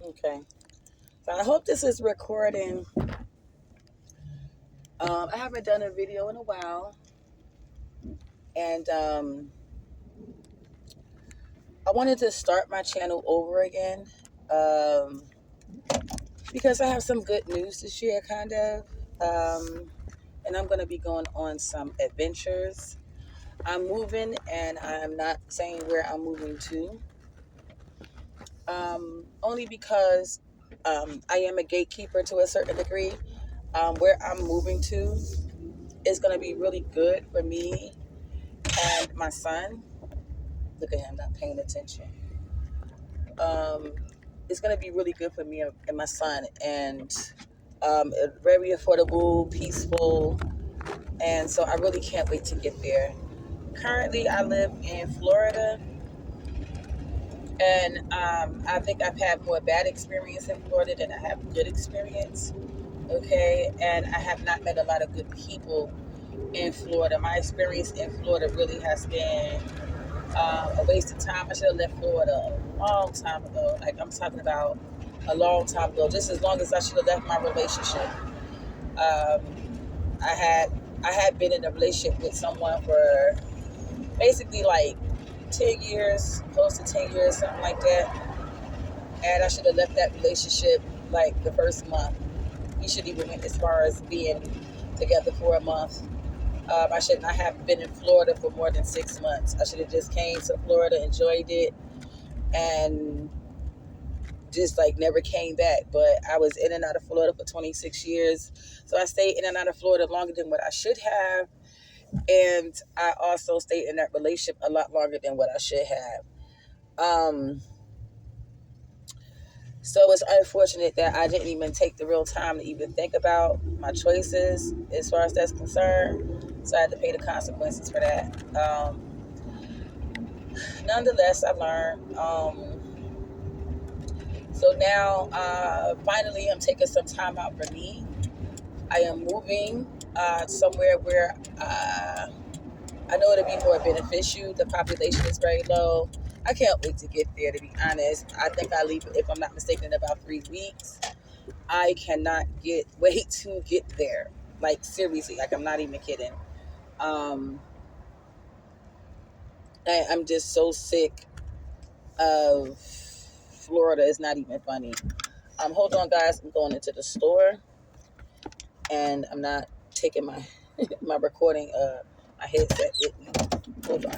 Okay. So I hope this is recording. I haven't done a video in a while, and I wanted to start my channel over again um, because I have some good news to share, kind of. And I'm going to be going on some adventures. I'm moving, and I'm not saying where I'm moving to, only because I am a gatekeeper to a certain degree. Where I'm moving to is going to be really good for me and my son. Look at him not paying attention. Um, it's going to be really good for me and my son, and very affordable, peaceful, and so I really can't wait to get there. Currently, I live in Florida, and I think I've had more bad experience in Florida than I have good experience. Okay, and I have not met a lot of good people in Florida. My experience in Florida really has been a waste of time. I should have left Florida a long time ago. Like, I'm talking about a long time ago, just as long as I should have left my relationship. Um, I had I had been in a relationship with someone for basically like 10 years, close to 10 years, something like that. And I should have left that relationship like the first month. We should even went as far as being together for a month. I should not have been in Florida for more than 6 months. I should have just came to Florida, enjoyed it, and just like never came back. But I was in and out of Florida for 26 years. So I stayed in and out of Florida longer than what I should have. And I also stayed in that relationship a lot longer than what I should have. Um, so it's unfortunate that I didn't even take the real time to even think about my choices as far as that's concerned. So I had to pay the consequences for that. Nonetheless, I learned. So now, finally, I'm taking some time out for me. I am moving somewhere where I know it'll be more beneficial. The population is very low. I can't wait to get there, to be honest. I think I leave, if I'm not mistaken, in about 3 weeks. I cannot wait to get there. Like, seriously, like, I'm not even kidding. Um, I'm just so sick of Florida. It's not even funny. Hold on, guys. I'm going into the store, and I'm not taking my my recording my headset with me. Hold on.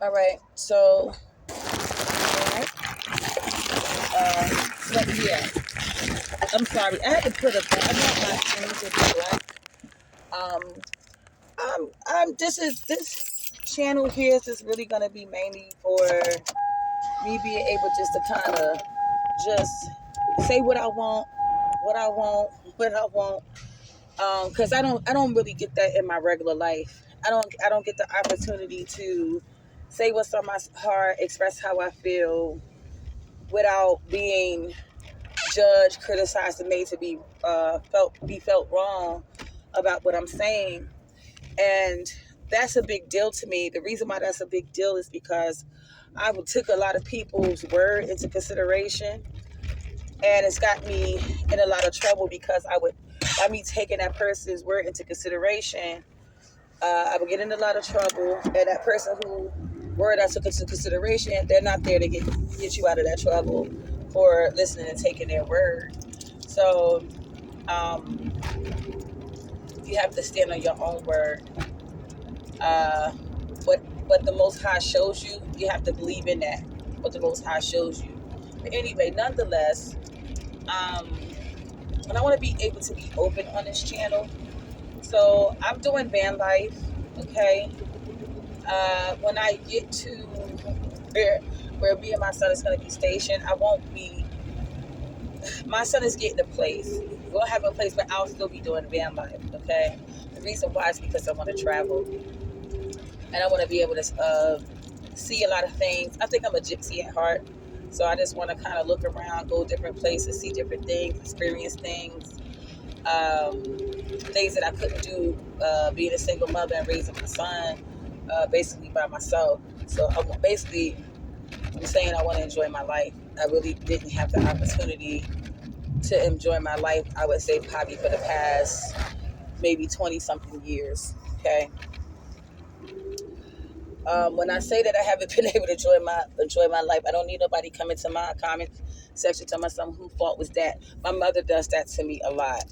All right. So, all right. But yeah, I'm sorry. I had to put I want my screen to be black. Um, this channel here is just really gonna be mainly for me being able just to kind of just say what I want, what I want, what I want, Because I don't really get that in my regular life. I don't get the opportunity to say what's on my heart, express how I feel without being judged, criticized, and made to be felt wrong about what I'm saying. And that's a big deal to me. The reason why that's a big deal is because I took a lot of people's word into consideration, and it's got me in a lot of trouble because by me taking that person's word into consideration, I would get in a lot of trouble, and that person who word I took into consideration, they're not there to get you out of that trouble for listening and taking their word. So um, you have to stand on your own word. Uh, what the Most High shows you, you have to believe in that. What the Most High shows you. But anyway, nonetheless, and I want to be able to be open on this channel. So I'm doing van life, okay? When I get to where me and my son is going to be stationed, I won't be. My son is getting a place. We'll have a place, but I'll still be doing van life, okay? The reason why is because I want to travel, and I want to be able to see a lot of things. I think I'm a gypsy at heart, so I just want to kind of look around, go different places, see different things, experience things, um, things that I couldn't do being a single mother and raising my son basically by myself. So I'm saying I want to enjoy my life. I really didn't have the opportunity to enjoy my life, I would say probably for the past maybe 20 something years. Okay. When I say that I haven't been able to enjoy my life, I don't need nobody coming to my comment section telling me something who fault was that. My mother does that to me a lot.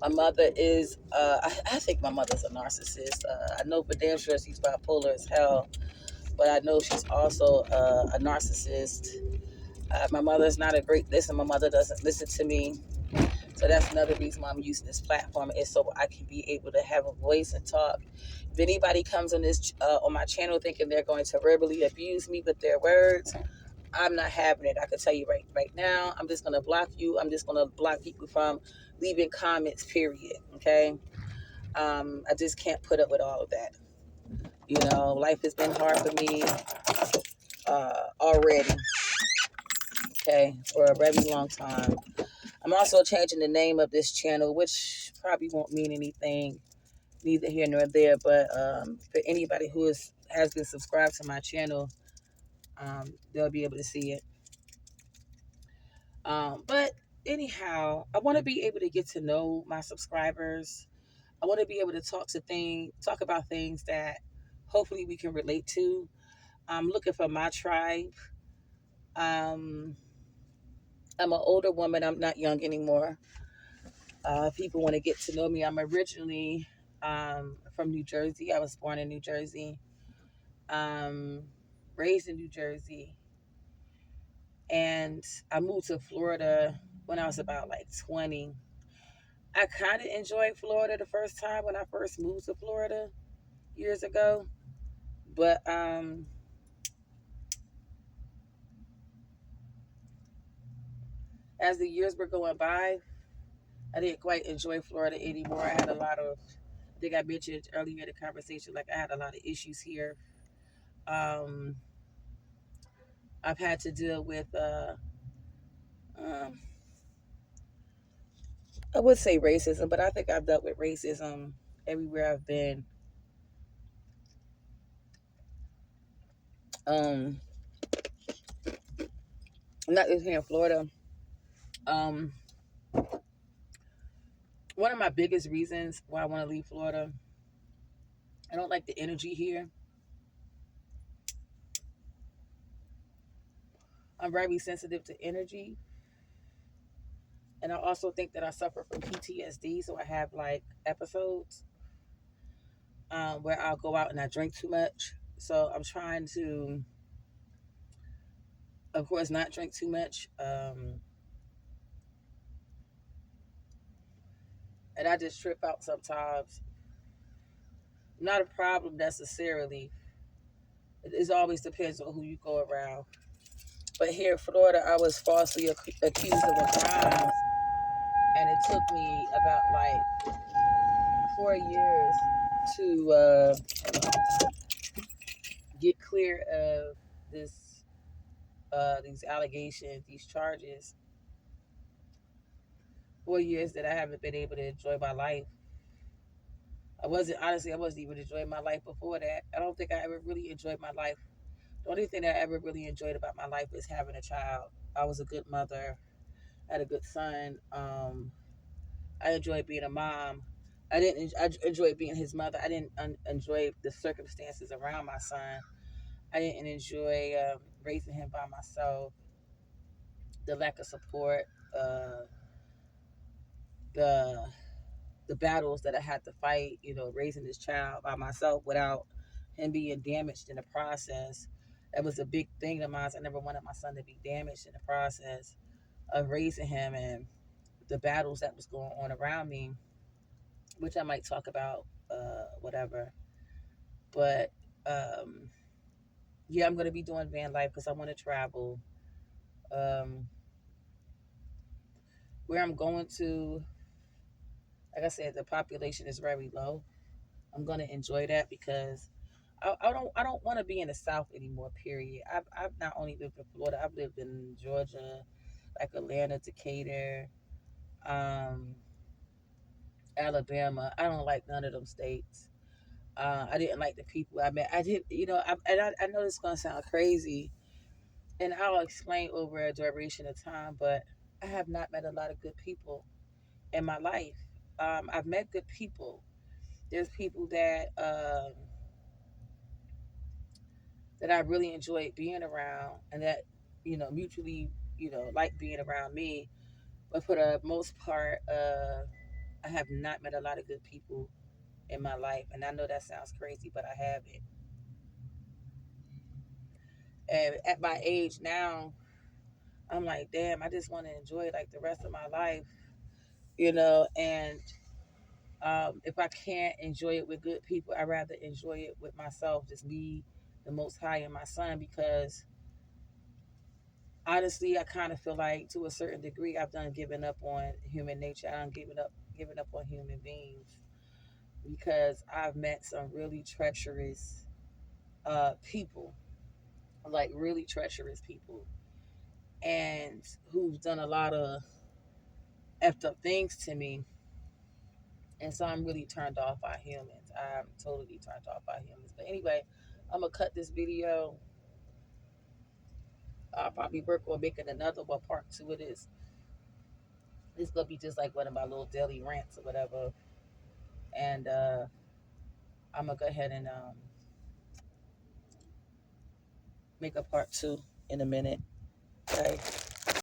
My mother is I think my mother's a narcissist. I know for damn sure she's bipolar as hell, but I know she's also a narcissist. My mother's not a great listener. My mother doesn't listen to me. So that's another reason why I'm using this platform, is so I can be able to have a voice and talk. If anybody comes on my channel thinking they're going to verbally abuse me with their words, I'm not having it. I can tell you right now, I'm just gonna block you. I'm just gonna block people from leaving comments, period. Okay. I just can't put up with all of that. Life has been hard for me already. Okay, for a very long time. I'm also changing the name of this channel, which probably won't mean anything, neither here nor there. But for anybody who has been subscribed to my channel, they'll be able to see it. But anyhow, I want to be able to get to know my subscribers. I want to be able to talk about things that hopefully we can relate to. I'm looking for my tribe. Um, I'm an older woman. I'm not young anymore. People want to get to know me. I'm originally from New Jersey. I was born in New Jersey, um, raised in New Jersey, and I moved to Florida when I was about like 20. I kind of enjoyed Florida the first time when I first moved to Florida years ago, but as the years were going by, I didn't quite enjoy Florida anymore. I had a lot of, I think I mentioned earlier in the conversation, like I had a lot of issues here. Um, I've had to deal with, um, I would say racism, but I think I've dealt with racism everywhere I've been. Um, not just here in Florida. Um, One of my biggest reasons why I want to leave Florida, I don't like the energy here. I'm very sensitive to energy. And I also think that I suffer from PTSD. So I have like episodes where I'll go out and I drink too much. So I'm trying to, of course, not drink too much. And I just trip out sometimes. Not a problem necessarily. It always depends on who you go around. But here in Florida, I was falsely accused of a crime, and it took me about like 4 years to get clear of this these allegations, these charges. 4 years that I haven't been able to enjoy my life. I wasn't even enjoying my life before that. I don't think I ever really enjoyed my life. The only thing that I ever really enjoyed about my life is having a child. I was a good mother. I had a good son. I enjoyed being a mom. I enjoyed being his mother. I didn't enjoy the circumstances around my son. I didn't enjoy raising him by myself. The lack of support, uh, the the battles that I had to fight. Raising this child by myself without him being damaged in the process. That was a big thing of mine. I never wanted my son to be damaged in the process of raising him, and the battles that was going on around me, which I might talk about, whatever. But um, yeah, I'm gonna be doing van life because I want to travel. Um, where I'm going to, like I said, the population is very low. I'm gonna enjoy that because I don't want to be in the South anymore. Period. I've not only lived in Florida, I've lived in Georgia, like Atlanta, Decatur, um, Alabama. I don't like none of them states. I didn't like the people I met. I did, I know this is gonna sound crazy, and I'll explain over a duration of time, but I have not met a lot of good people in my life. I've met good people. There's people that I really enjoyed being around, and that mutually like being around me. But for the most part, I have not met a lot of good people in my life, and I know that sounds crazy, but I haven't. And at my age now, I'm like, damn, I just want to enjoy like the rest of my life, and if I can't enjoy it with good people, I'd rather enjoy it with myself, just me, the Most High, and my son, because honestly, I kind of feel like to a certain degree, I've done given up on human nature. I'm giving up on human beings because I've met some really treacherous people, like really treacherous people, and who've done a lot of effed up things to me. And so I'm really turned off by humans. I'm totally turned off by humans. But anyway, I'm gonna cut this video. I'll probably work on making another one, part two of this. This gonna be just like one of my little daily rants or whatever. And I'm gonna go ahead and make a part two in a minute. Okay.